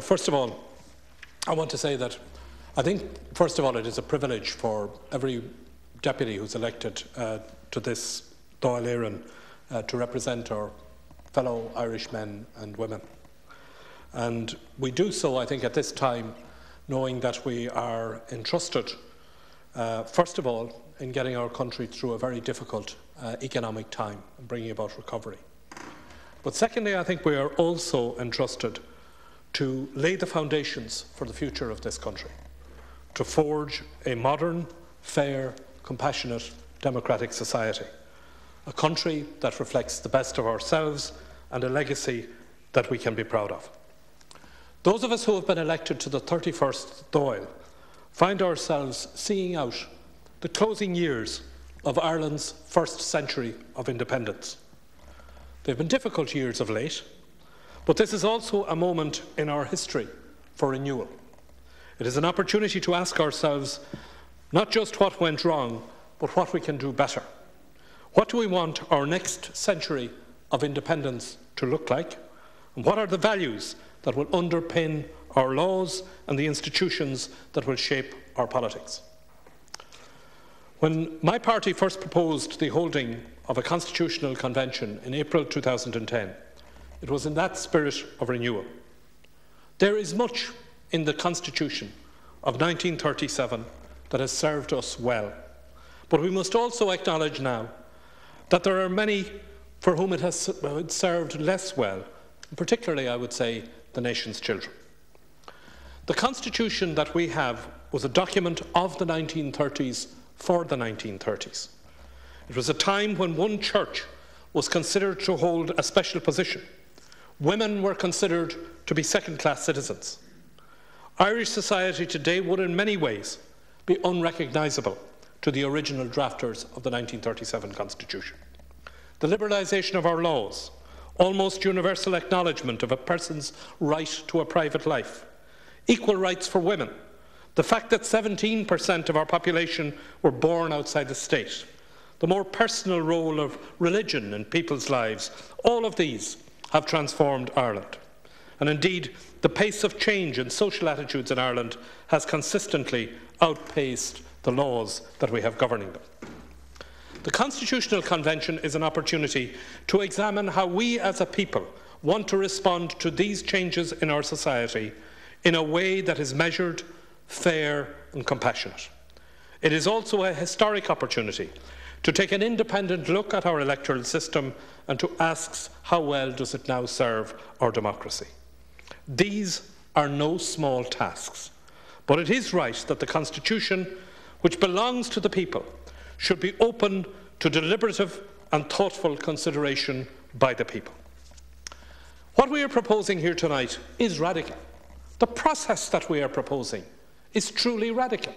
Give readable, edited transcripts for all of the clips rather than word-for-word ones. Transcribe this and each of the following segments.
First of all, I want to say that I think, first of all, it is a privilege for every deputy who's elected to this Dáil Éireann to represent our fellow Irish men and women. And we do so, I think, at this time, knowing that we are entrusted, first of all, in getting our country through a very difficult economic time and bringing about recovery. But secondly, I think we are also entrusted to lay the foundations for the future of this country, to forge a modern, fair, compassionate, democratic society, a country that reflects the best of ourselves and a legacy that we can be proud of. Those of us who have been elected to the 31st Dáil find ourselves seeing out the closing years of Ireland's first century of independence. They have been difficult years of late, but this is also a moment in our history for renewal. It is an opportunity to ask ourselves not just what went wrong, but what we can do better. What do we want our next century of independence to look like? And what are the values that will underpin our laws and the institutions that will shape our politics? When my party first proposed the holding of a constitutional convention in April 2010, it was in that spirit of renewal. There is much in the Constitution of 1937 that has served us well, but we must also acknowledge now that there are many for whom it has served less well, particularly, I would say, the nation's children. The Constitution that we have was a document of the 1930s for the 1930s. It was a time when one church was considered to hold a special position. Women were considered to be second-class citizens. Irish society today would in many ways be unrecognisable to the original drafters of the 1937 Constitution. The liberalisation of our laws, almost universal acknowledgement of a person's right to a private life, equal rights for women, the fact that 17% of our population were born outside the state, the more personal role of religion in people's lives, all of these have transformed Ireland. And indeed, the pace of change in social attitudes in Ireland has consistently outpaced the laws that we have governing them. The Constitutional Convention is an opportunity to examine how we as a people want to respond to these changes in our society in a way that is measured, fair and compassionate. It is also a historic opportunity to take an independent look at our electoral system and to ask how well does it now serve our democracy. These are no small tasks, but it is right that the Constitution, which belongs to the people, should be open to deliberative and thoughtful consideration by the people. What we are proposing here tonight is radical. The process that we are proposing is truly radical.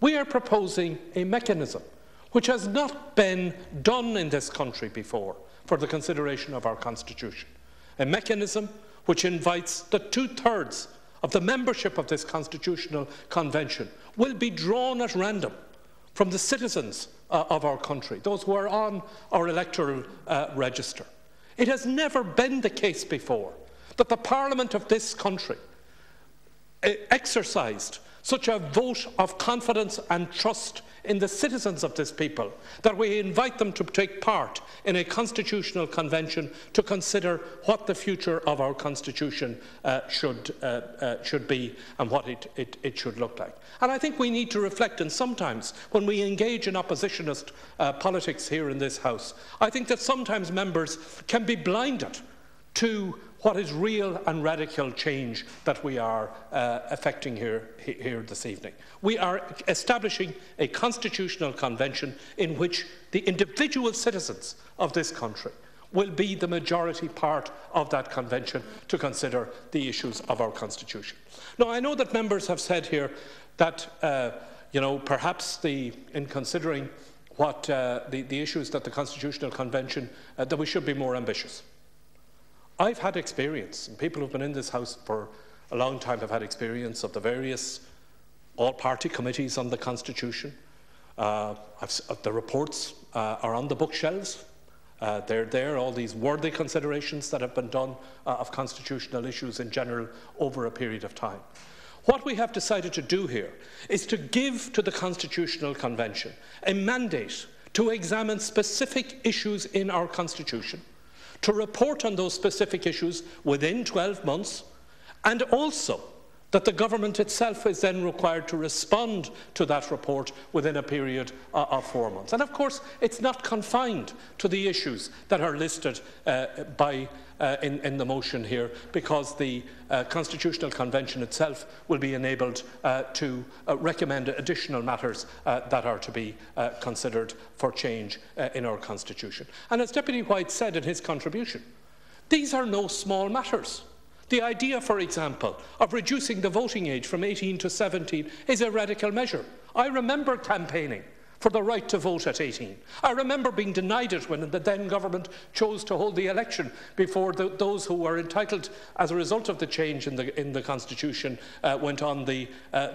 We are proposing a mechanism which has not been done in this country before for the consideration of our Constitution. A mechanism which invites that 2/3 of the membership of this Constitutional Convention will be drawn at random from the citizens of our country, those who are on our electoral register. It has never been the case before that the Parliament of this country exercised such a vote of confidence and trust in the citizens of this people that we invite them to take part in a constitutional convention to consider what the future of our constitution should be and what it should look like. And I think we need to reflect, and sometimes when we engage in oppositionist politics here in this House, I think that sometimes members can be blinded to what is real and radical change that we are effecting here this evening. We are establishing a constitutional convention in which the individual citizens of this country will be the majority part of that convention to consider the issues of our constitution. Now, I know that members have said here that perhaps in considering what the issues that the constitutional convention that we should be more ambitious. I've had experience, and people who've been in this House for a long time have had experience of the various all-party committees on the Constitution. The reports are on the bookshelves. They're there, all these worthy considerations that have been done of constitutional issues in general over a period of time. What we have decided to do here is to give to the Constitutional Convention a mandate to examine specific issues in our Constitution, to report on those specific issues within 12 months, and also that the government itself is then required to respond to that report within a period of 4 months. And of course, it's not confined to the issues that are listed in the motion here, because the Constitutional Convention itself will be enabled to recommend additional matters that are to be considered for change in our Constitution. And as Deputy White said in his contribution, these are no small matters. The idea, for example, of reducing the voting age from 18 to 17 is a radical measure. I remember campaigning for the right to vote at 18. I remember being denied it when the then government chose to hold the election before those who were entitled as a result of the change in the Constitution went on the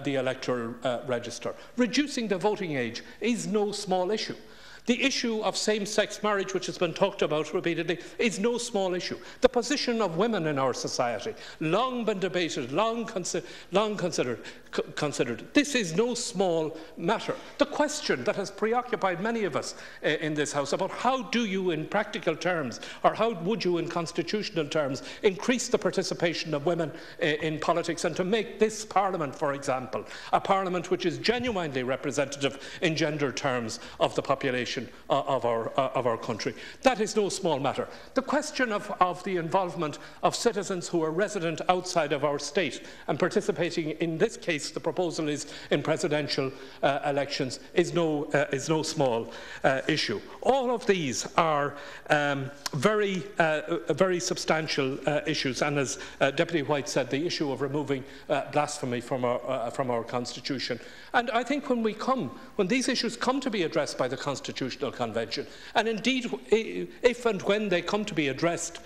electoral register. Reducing the voting age is no small issue. The issue of same-sex marriage, which has been talked about repeatedly, is no small issue. The position of women in our society, long been debated, long considered. This is no small matter. The question that has preoccupied many of us in this House about how do you, in practical terms, or how would you, in constitutional terms, increase the participation of women in politics and to make this Parliament, for example, a Parliament which is genuinely representative in gender terms of the population of our country. That is no small matter. The question of the involvement of citizens who are resident outside of our state and participating, in this case the proposal is in presidential elections, is no small issue. All of these are very substantial issues, and as Deputy White said, the issue of removing blasphemy from our Constitution. And I think when these issues come to be addressed by the Constitutional Convention, and indeed if and when they come to be addressed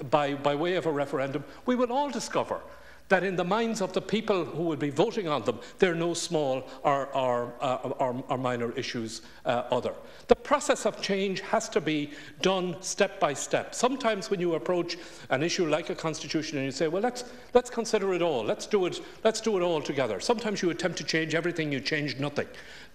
by way of a referendum, we will all discover that in the minds of the people who will be voting on them, they're no small or minor issues other. The process of change has to be done step by step. Sometimes when you approach an issue like a constitution and you say, well, let's consider it all, let's do it all together. Sometimes you attempt to change everything, you change nothing.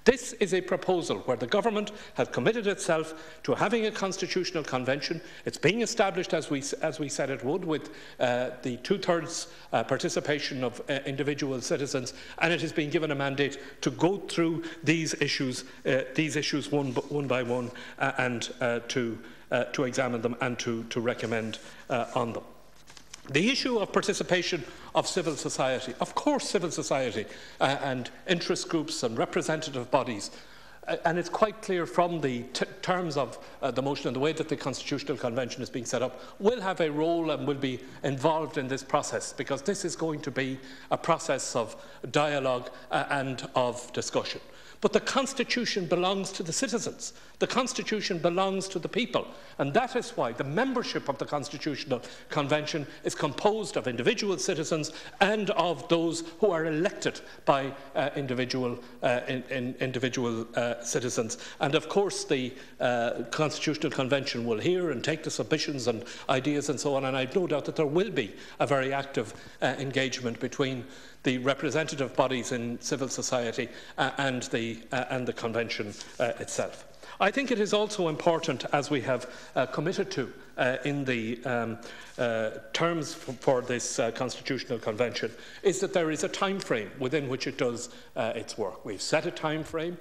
This is a proposal where the government has committed itself to having a constitutional convention. It's being established, as we said it would, with the two-thirds participation of individual citizens, and it has been given a mandate to go through these issues one by one and to examine them and to recommend on them. The issue of participation of civil society. Of course, civil society and interest groups and representative bodies, and it's quite clear from the terms of the motion and the way that the Constitutional Convention is being set up, will have a role and will be involved in this process, because this is going to be a process of dialogue and of discussion. But the Constitution belongs to the citizens. The Constitution belongs to the people. And that is why the membership of the Constitutional Convention is composed of individual citizens and of those who are elected by individual citizens. And of course the Constitutional Convention will hear and take the submissions and ideas and so on, and I have no doubt that there will be a very active engagement between the representative bodies in civil society and the Convention itself. I think it is also important, as we have committed to in the terms for this Constitutional Convention, is that there is a time frame within which it does its work. We've set a time frame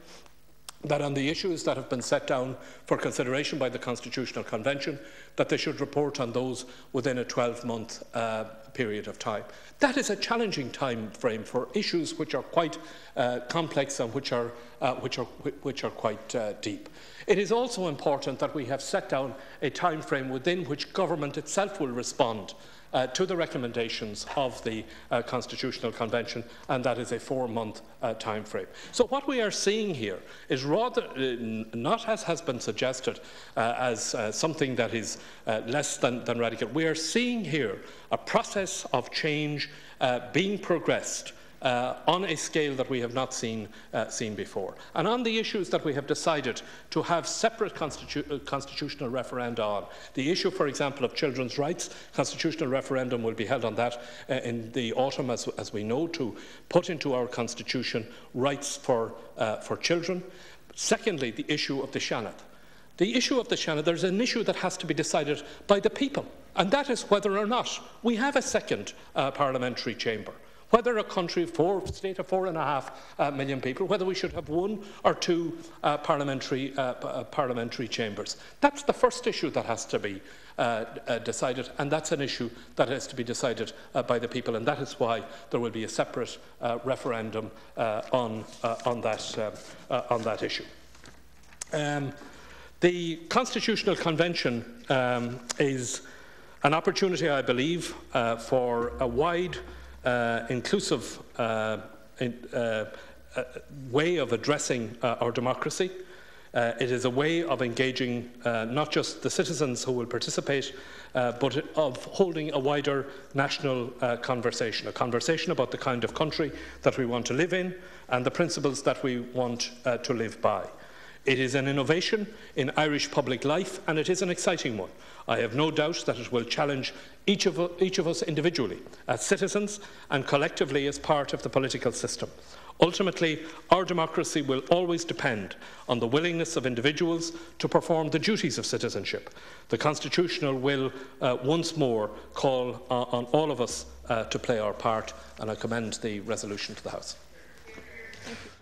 that on the issues that have been set down for consideration by the Constitutional Convention, that they should report on those within a 12-month period of time. That is a challenging time frame for issues which are quite complex and which are quite deep. It is also important that we have set down a time frame within which government itself will respond to the recommendations of the Constitutional Convention, and that is a 4-month time frame. So what we are seeing here is rather not, as has been suggested, as something that is less than radical. We are seeing here a process of change being progressed on a scale that we have not seen before. And on the issues that we have decided to have separate constitutional referenda on, the issue, for example, of children's rights, constitutional referendum will be held on that in the autumn, as we know, to put into our constitution rights for children. Secondly, the issue of the Seanad. The issue of the Seanad, there's an issue that has to be decided by the people, and that is whether or not we have a second parliamentary chamber. Whether a country, state of 4.5 million people, whether we should have 1 or 2 parliamentary chambers. That's the first issue that has to be decided, and that's an issue that has to be decided by the people, and that is why there will be a separate referendum on that issue. The Constitutional Convention is an opportunity, I believe, for a wide inclusive way of addressing our democracy. It is a way of engaging not just the citizens who will participate, but of holding a wider national conversation, a conversation about the kind of country that we want to live in and the principles that we want to live by. It is an innovation in Irish public life, and it is an exciting one. I have no doubt that it will challenge each of us individually, as citizens, and collectively as part of the political system. Ultimately, our democracy will always depend on the willingness of individuals to perform the duties of citizenship. The Constitutional will once more call on all of us to play our part, and I commend the resolution to the House. Thank you.